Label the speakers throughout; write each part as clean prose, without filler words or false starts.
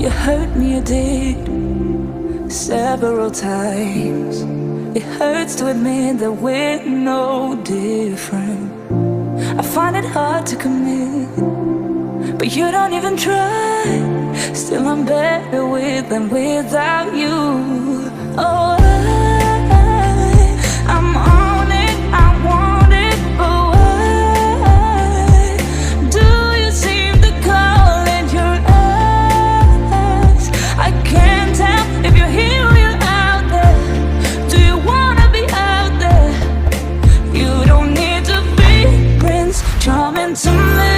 Speaker 1: You hurt me, you did, several times. It hurts to admit that we're no different. I find it hard to commit, but you don't even try. Still I'm better with than without you. Oh, I'm on it, I want it, but why do you seem to call it your eyes? I can't tell if you're here or you're out there. Do you wanna be out there? You don't need to be Prince Charming to me.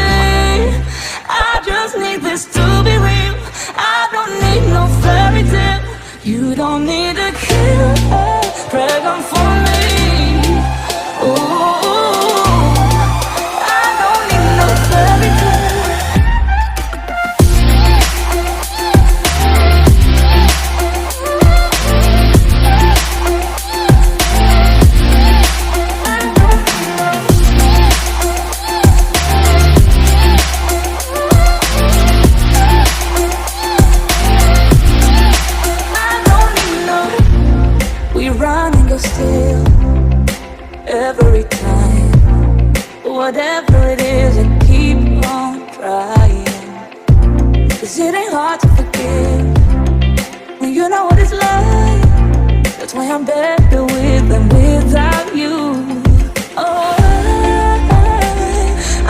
Speaker 1: I just need this to be real. I don't need no fairy tale. You don't need a killer pregnant for me. Ooh, I don't need no fairy tale. Run and go still every time. Whatever it is, I keep on trying. 'Cause it ain't hard to forgive when you know what it's like. That's why I'm better with than without you. Oh,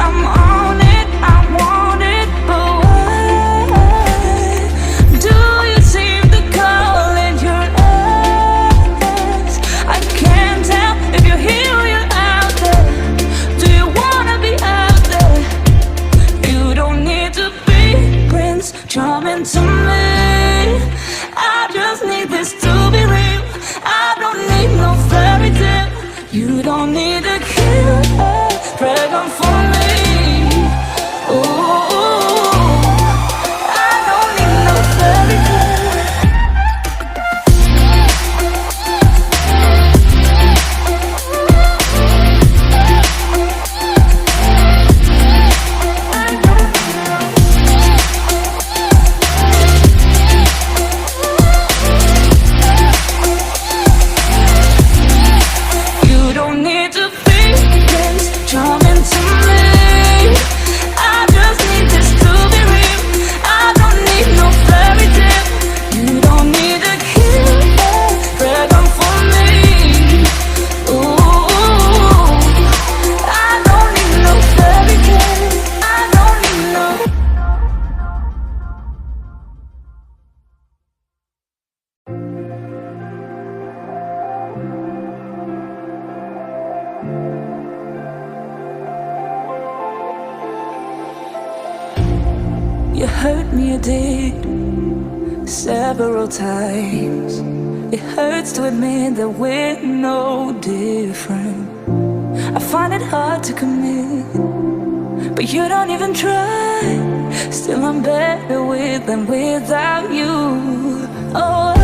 Speaker 1: I'm on it, I want it, but why do you seem to call it your eyes? I can't tell if you're here or you're out there. Do you wanna be out there? You don't need to be Prince Charming to me. I just need this to be real. I don't need no fairy tale. You don't need a killer pregnant for me. Ooh, I don't need no fairy tale. You don't need to be Prince Charming to me. I just need this to be real. I don't need no fairy tale. You don't need a killer pregnant for me. Ooh, I don't need no fairy tale. I don't need no. You hurt me, you did, several times. It hurts to admit that we're no different. I find it hard to commit, but you don't even try. Still I'm better with than without you. Oh,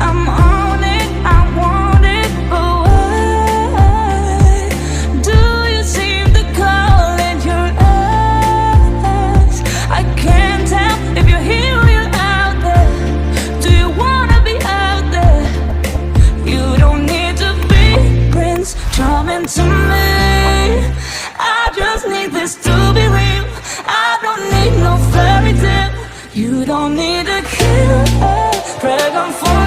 Speaker 1: I'm on it, I want it, but why do you seem to call it your eyes? I can't tell if you're here or you're out there. Do you wanna be out there? You don't need to be Prince Charming to me. I just need this to be real. I don't need no fairy tale. You don't need a killer pregnant for